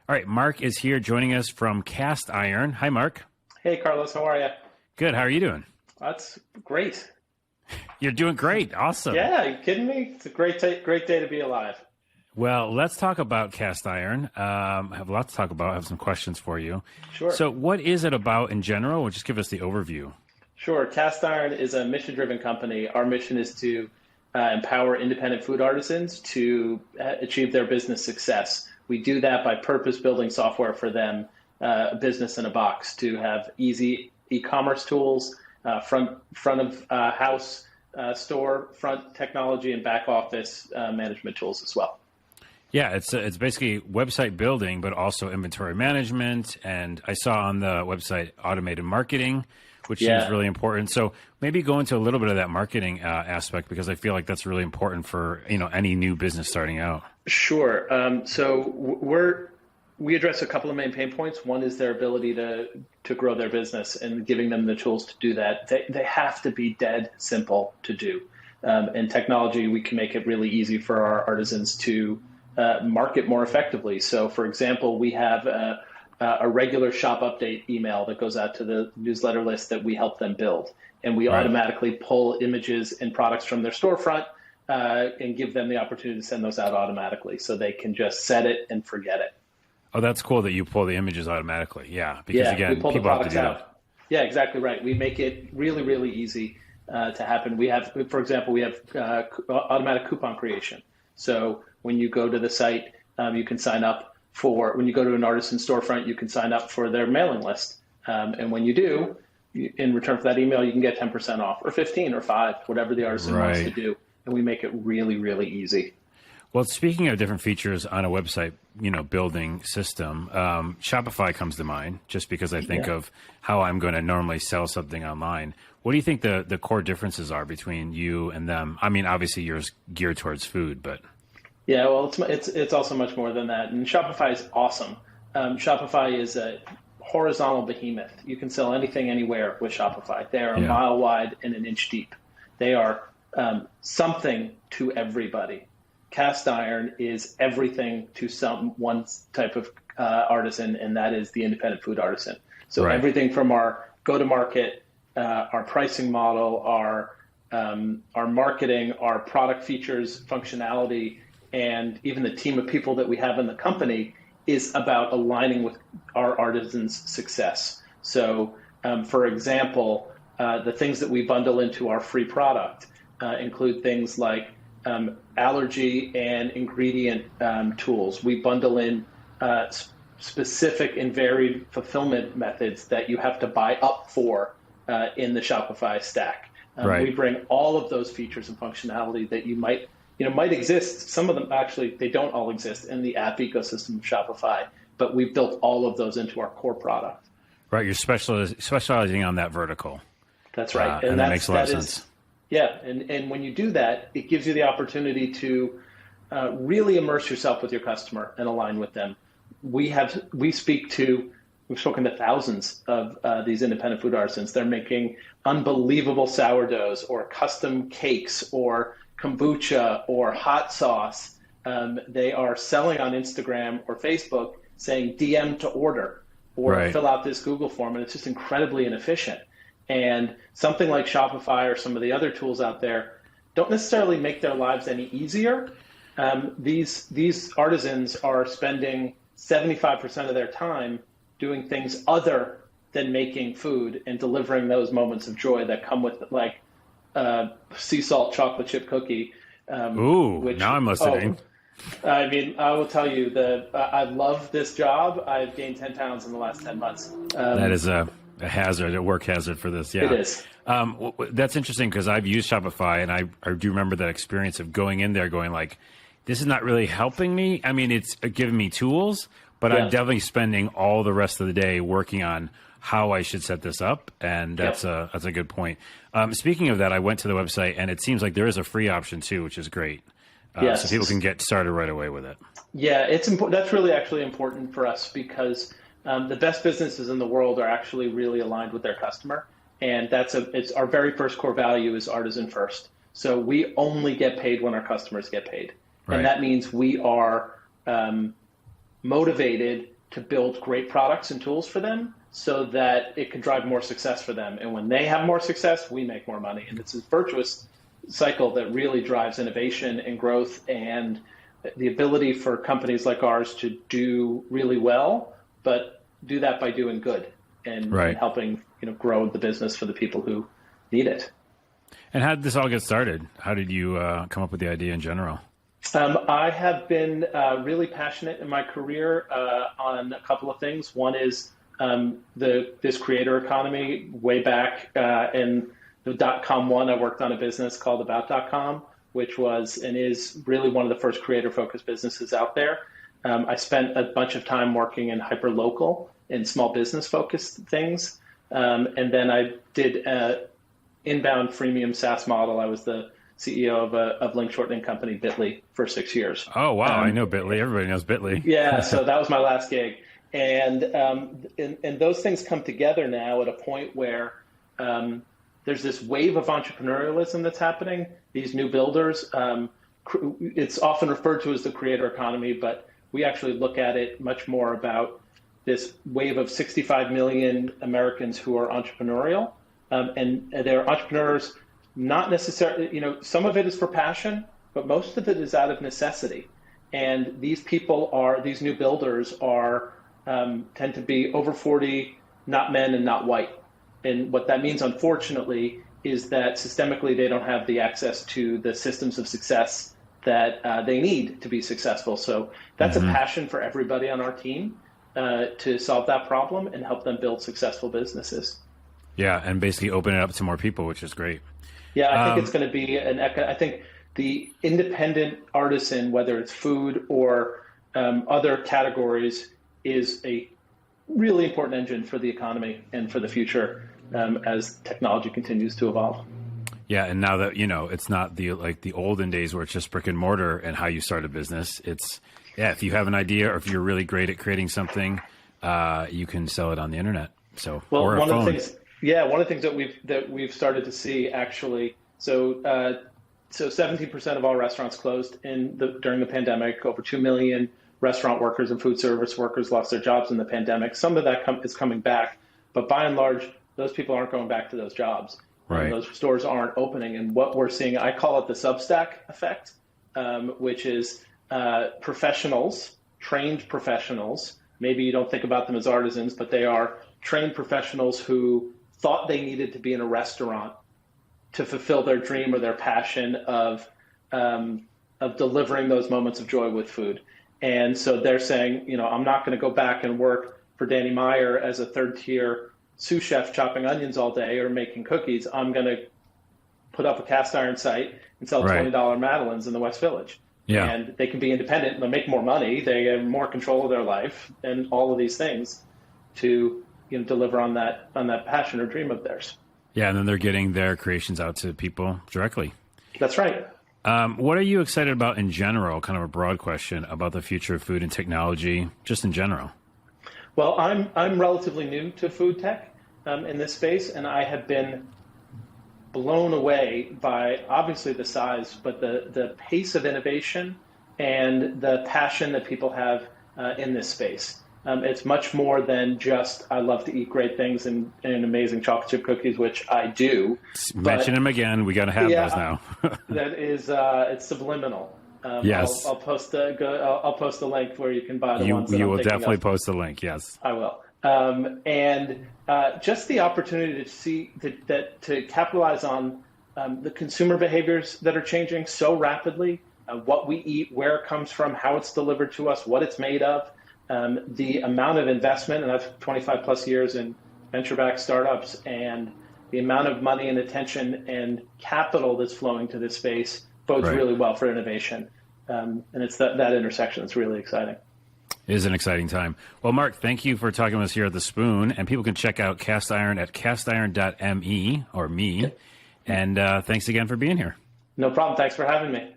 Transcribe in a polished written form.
All right, Mark is here joining us from Castiron. Hi, Mark. Hey, Carlos. How are you? Good. How are you doing? That's great. You're doing great. Awesome. Yeah, are you kidding me? It's a great day to be alive. Well, let's talk about Castiron. I have a lot to talk about. I have some questions for you. Sure. So what is it about in general? Well, just give us the overview. Sure. Castiron is a mission-driven company. Our mission is to empower independent food artisans to achieve their business success. We do that by purpose-building software for them, a business in a box, to have easy e-commerce tools, front of house store, front technology, and back office management tools as well. Yeah, it's basically website building, but also inventory management. And I saw on the website automated marketing, which seems really important. So maybe go into a little bit of that marketing aspect, because I feel like that's really important for any new business starting out. Sure. We address a couple of main pain points. One is their ability to grow their business, and giving them the tools to do that. They have to be dead simple to do. In technology, we can make it really easy for our artisans to market more effectively. So, for example, we have a regular shop update email that goes out to the newsletter list that we help them build. And we automatically pull images and products from their storefront and give them the opportunity to send those out automatically, so they can just set it and forget it. Oh, that's cool that you pull the images automatically. Yeah, because again, people have to do that. Yeah, exactly right. We make it really, really easy to happen. We have, for example, automatic coupon creation. So when you go to the site, you can sign up when you go to an artisan storefront, you can sign up for their mailing list. And when you do, in return for that email, you can get 10% off, or 15 or 5, whatever the artisan wants to do. And we make it really, really easy. Well, speaking of different features on a website, building system, Shopify comes to mind, just because I think of how I'm going to normally sell something online. What do you think the core differences are between you and them? I mean, obviously yours geared towards food, but yeah, well, it's also much more than that. And Shopify is awesome. Shopify is a horizontal behemoth. You can sell anything, anywhere with Shopify. They are a mile wide and an inch deep. They are something to everybody. Castiron is everything to one type of artisan, and that is the independent food artisan. So everything from our go-to-market, our pricing model, our marketing, our product features, functionality, and even the team of people that we have in the company is about aligning with our artisans' success. So, for example, the things that we bundle into our free product include things like allergy and ingredient tools. We bundle in specific and varied fulfillment methods that you have to buy up for in the Shopify stack. We bring all of those features and functionality that you might exist. Some of them actually, they don't all exist in the app ecosystem of Shopify, but we've built all of those into our core product. Right, you're specializing on that vertical. That's right, and that makes a lot of sense. Yeah, and when you do that, it gives you the opportunity to really immerse yourself with your customer and align with them. We've spoken to thousands of these independent food artisans. They're making unbelievable sourdoughs or custom cakes or kombucha or hot sauce. They are selling on Instagram or Facebook saying DM to order or fill out this Google form, and it's just incredibly inefficient. And something like Shopify or some of the other tools out there don't necessarily make their lives any easier. These artisans are spending 75% of their time doing things other than making food and delivering those moments of joy that come with, like, sea salt chocolate chip cookie. Now I'm listening. I mean, I will tell you I love this job. I've gained 10 pounds in the last 10 months. That is a hazard, a work hazard for this. Yeah, it is. That's interesting, because I've used Shopify, and I do remember that experience of going in there going like, this is not really helping me. I mean, it's giving me tools, but I'm definitely spending all the rest of the day working on how I should set this up, and that's a good point. Speaking of that, I went to the website, and it seems like there is a free option too, which is great. So people can get started right away with it. Yeah, it's important. That's really actually important for us, because the best businesses in the world are actually really aligned with their customer, and it's our very first core value is artisan first. So we only get paid when our customers get paid, and that means we are motivated to build great products and tools for them so that it can drive more success for them. And when they have more success, we make more money. And it's this virtuous cycle that really drives innovation and growth and the ability for companies like ours to do really well, but do that by doing good and helping grow the business for the people who need it. And how did this all get started? How did you come up with the idea in general? I have been really passionate in my career on a couple of things. One is this creator economy. Way back in the .com one, I worked on a business called About.com, which was and is really one of the first creator-focused businesses out there. I spent a bunch of time working in hyper-local and small business-focused things. And then I did an inbound freemium SaaS model. I was the CEO of link shortening company Bitly for 6 years. Oh, wow. I know Bitly. Everybody knows Bitly. Yeah, so that was my last gig. And those things come together now at a point where there's this wave of entrepreneurialism that's happening. These new builders, it's often referred to as the creator economy, but we actually look at it much more about this wave of 65 million Americans who are entrepreneurial. And they're entrepreneurs, not necessarily, some of it is for passion, but most of it is out of necessity. And these new builders tend to be over 40, not men and not white. And what that means, unfortunately, is that systemically they don't have the access to the systems of success that they need to be successful. So that's a passion for everybody on our team to solve that problem and help them build successful businesses. Yeah, and basically open it up to more people, which is great. Yeah, I think it's going to be I think the independent artisan, whether it's food or other categories, is a really important engine for the economy and for the future as technology continues to evolve. Yeah, and now that it's not the olden days where it's just brick and mortar and how you start a business. It's if you have an idea or if you're really great at creating something, you can sell it on the internet. So or a phone. One of the things that we've started to see actually. So 17% of all restaurants closed during the pandemic. Over 2 million restaurant workers and food service workers lost their jobs in the pandemic. Some of that is coming back, but by and large, those people aren't going back to those jobs. Right. Those stores aren't opening. And what we're seeing, I call it the Substack effect, which is professionals, trained professionals. Maybe you don't think about them as artisans, but they are trained professionals who thought they needed to be in a restaurant to fulfill their dream or their passion of delivering those moments of joy with food. And so they're saying, I'm not going to go back and work for Danny Meyer as a third-tier sous chef chopping onions all day or making cookies. I'm going to put up a cast iron site and sell $20 Madeleines in the West Village. Yeah. And they can be independent. They'll make more money. They have more control of their life and all of these things to deliver on that passion or dream of theirs. Yeah, and then they're getting their creations out to people directly. That's right. What are you excited about in general, kind of a broad question, about the future of food and technology, just in general? Well, I'm relatively new to food tech in this space, and I have been blown away by obviously the size, but the pace of innovation and the passion that people have in this space. It's much more than just, I love to eat great things and amazing chocolate chip cookies, which I do. Mention them again. We got to have those now. That is, it's subliminal. Yes. I'll post the link where you can buy the ones that You will definitely post the link. Yes. I will. And just the opportunity to see to capitalize on the consumer behaviors that are changing so rapidly, what we eat, where it comes from, how it's delivered to us, what it's made of. The amount of investment, and I've 25 plus years in venture-backed startups, and the amount of money and attention and capital that's flowing to this space bodes really well for innovation. And it's that intersection that's really exciting. It is an exciting time. Well, Mark, thank you for talking with us here at The Spoon. And people can check out Cast Iron at castiron.me or me. And thanks again for being here. No problem. Thanks for having me.